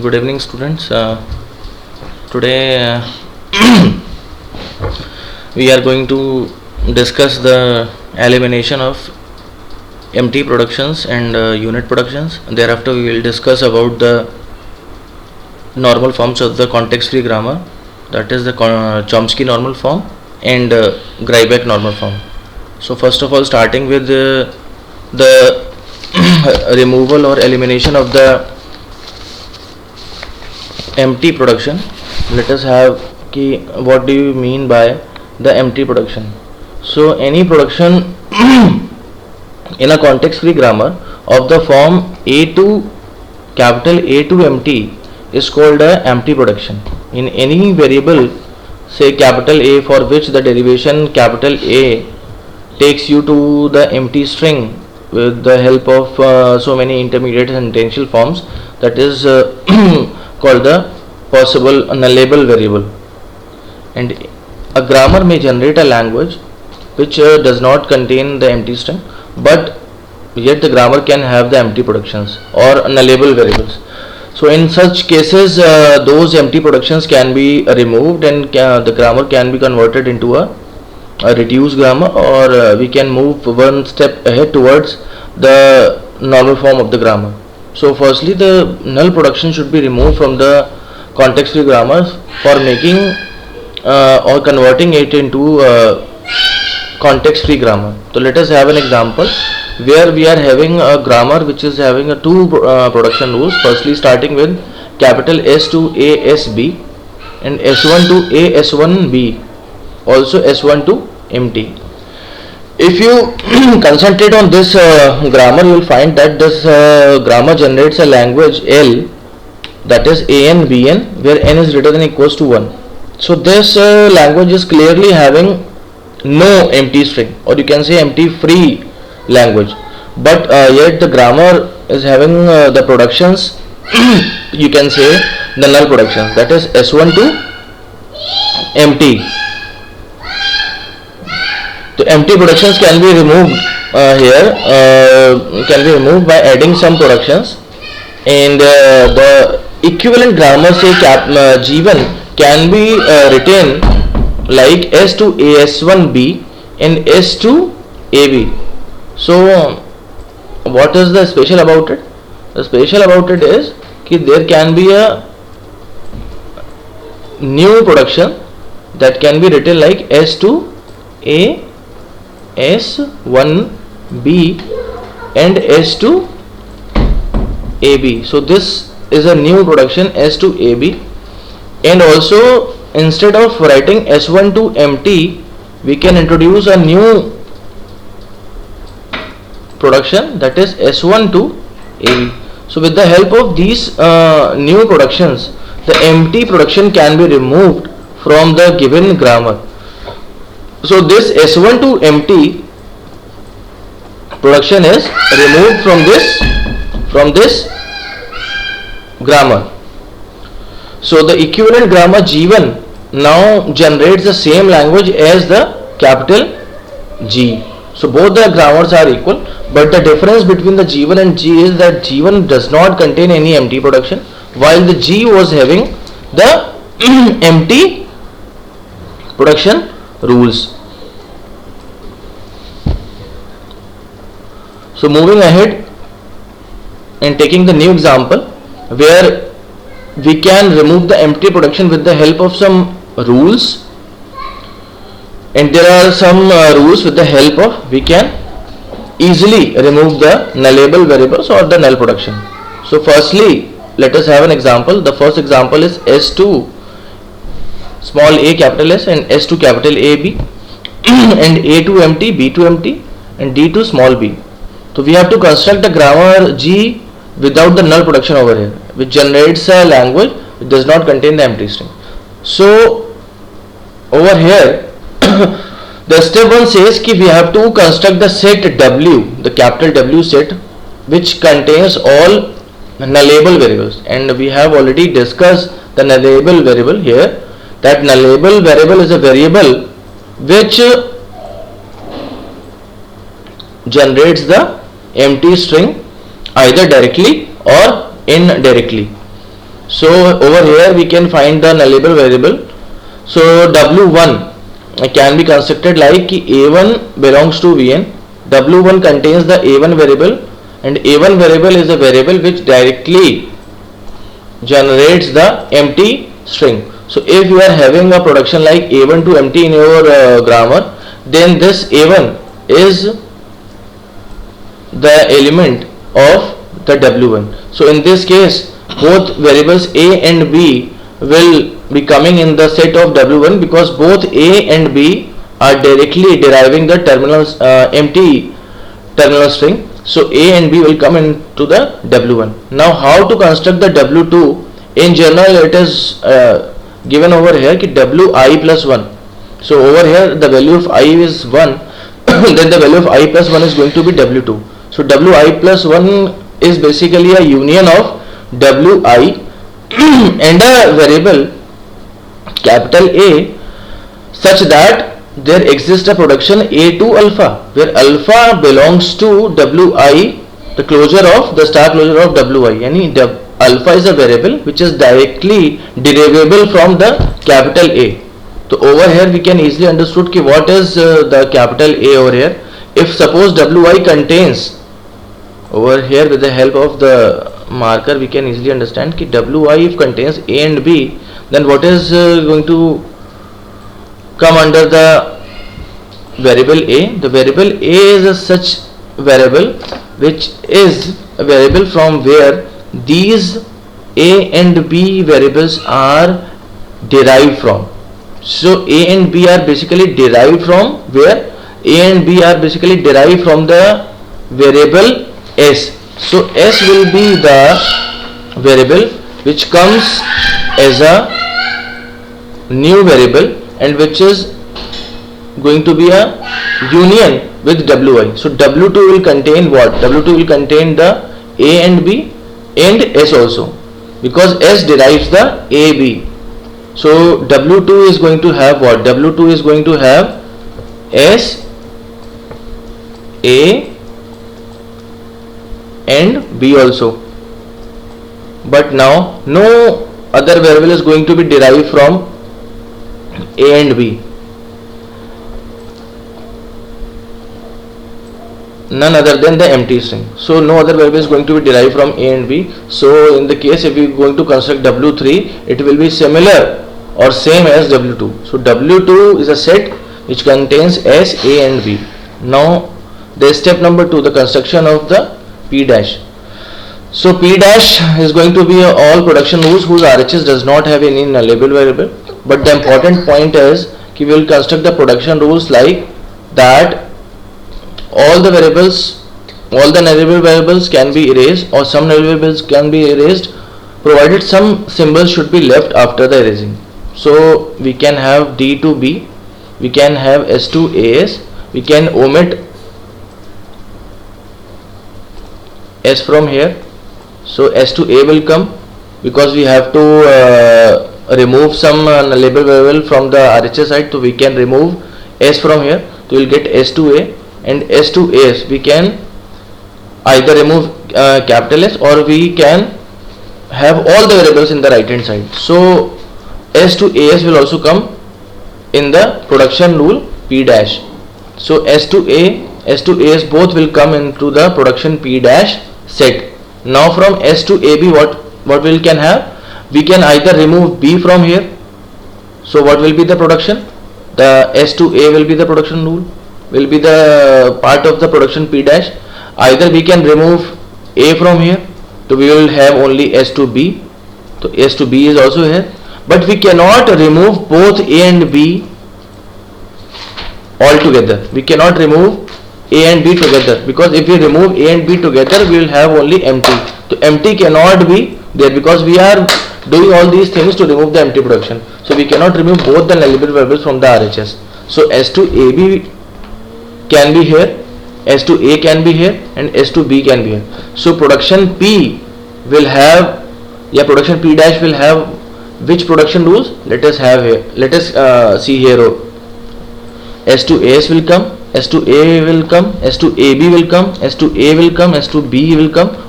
Good evening, students. Today we are going to discuss the elimination of empty productions and unit productions. Thereafter, we will discuss about the normal forms of the context-free grammar, that is the Chomsky normal form and Greibeck normal form. So, first of all, starting with the removal or elimination of the empty production, let us have what do you mean by the empty production. So any production in a context free grammar of the form a to capital A to empty is called a empty production. In any variable, say capital A, for which the derivation capital A takes you to the empty string with the help of so many intermediate sentential forms, that is called the possible nullable variable. And a grammar may generate a language which does not contain the empty string, but yet the grammar can have the empty productions or nullable variables. So in such cases, those empty productions can be removed and the grammar can be converted into a reduced grammar, or we can move one step ahead towards the normal form of the grammar. So firstly, the null production should be removed from the context free grammar for making or converting it into context free grammar. So let us have an example where we are having a grammar which is having a two production rules. Firstly, starting with capital S to ASB and S1 to AS1B, also S1 to empty. If you concentrate on this grammar, you will find that this grammar generates a language L, that is AN BN, where n is greater than or equals to 1. So this language is clearly having no empty string, or you can say empty free language, but yet the grammar is having the productions you can say the null productions, that is S1 to empty. The empty productions can be removed can be removed by adding some productions, and the equivalent grammar, say G1, can be written like S to AS1B and S to AB. So what is the special about it? The special about it is that there can be a new production that can be written like S to A, S1B and S to AB. So this is a new production S to AB, and also instead of writing S1 to empty, we can introduce a new production, that is S1 to AB. So with the help of these new productions, the empty production can be removed from the given grammar. So this S1 to empty production is removed from this grammar. So the equivalent grammar G1 now generates the same language as the capital G. So both the grammars are equal, but the difference between the G1 and G is that G1 does not contain any empty production, while the G was having the empty production rules. So moving ahead and taking the new example where we can remove the empty production with the help of some rules, and there are some rules with the help of we can easily remove the nullable variables or the null production. So firstly, let us have an example. The first example is S2 small a capital S and S2 capital AB and A to empty, B to empty and D to small b. So we have to construct a grammar G without the null production over here, which generates a language which does not contain the empty string. So over here the step 1 says that we have to construct the set W, the capital W set, which contains all nullable variables, and we have already discussed the nullable variable here. That nullable variable is a variable which generates the empty string either directly or indirectly. So over here we can find the nullable variable. So W1 can be constructed like A1 belongs to Vn. W1 contains the A1 variable, and A1 variable is a variable which directly generates the empty string. So if you are having a production like A1 to empty in your grammar, then this A1 is the element of the W1. So in this case, both variables A and B will be coming in the set of W1, because both A and B are directly deriving the empty terminal string. So A and B will come into the W1. Now how to construct the W2? In general, it is given over here ki Wi plus 1. So over here the value of I is 1, then the value of I plus 1 is going to be W2. So Wi plus 1 is basically a union of Wi and a variable capital A, such that there exists a production A2 alpha, where alpha belongs to Wi, the closure of the star closure of Wi. Yani alpha is a variable which is directly derivable from the capital A. So over here we can easily understood ki what is the capital A over here. If suppose Wi contains, over here with the help of the marker we can easily understand ki Wi if contains A and B, then what is going to come under the variable A? The variable A is a such variable which is a variable from where these A and B variables are derived from. So A and B are basically derived from where? A and B are basically derived from the variable S. So S will be the variable which comes as a new variable and which is going to be a union with Wi. So W2 will contain what? W2 will contain the A and B and S also, because S derives the AB. So W2 is going to have what? W2 is going to have S, A and B also. But now no other variable is going to be derived from A and B. None other than the empty string. So no other variable is going to be derived from A and B. So in the case if we are going to construct W3, it will be similar or same as W2. So W2 is a set which contains S, A and B. Now there is step number 2, the construction of the P dash. So P dash is going to be all production rules whose RHS does not have any nullable variable. But the important point is we will construct the production rules like that all the variables, all the nullable variables can be erased, or some nullable variables can be erased, provided some symbols should be left after the erasing. So we can have D to B, we can have S to AS, we can omit S from here. So S to A will come because we have to remove some nullable variable from the RHS side, so we can remove S from here. So we will get S to A, and S to AS we can either remove capital S, or we can have all the variables in the right hand side. So S to AS will also come in the production rule P dash. So S to A, S to AS both will come into the production P dash set. Now from S to AB what we can have? We can either remove B from here. So what will be the production? The S to A will be the production rule, will be the part of the production P dash. Either we can remove A from here, so we will have only S to B. So S to B is also here, but we cannot remove both A and B all together. We cannot remove A and B together, because if we remove A and B together we will have only empty. So empty cannot be there because we are doing all these things to remove the empty production. So we cannot remove both the nullable variables from the RHS. So S to AB can be here, S to A can be here, and S to B can be here. So production P will have, production P dash will have which production rules? Let us have here. Let us see here. S to AS will come, S to A will come, S to AB will come, S to A will come, S to B will come.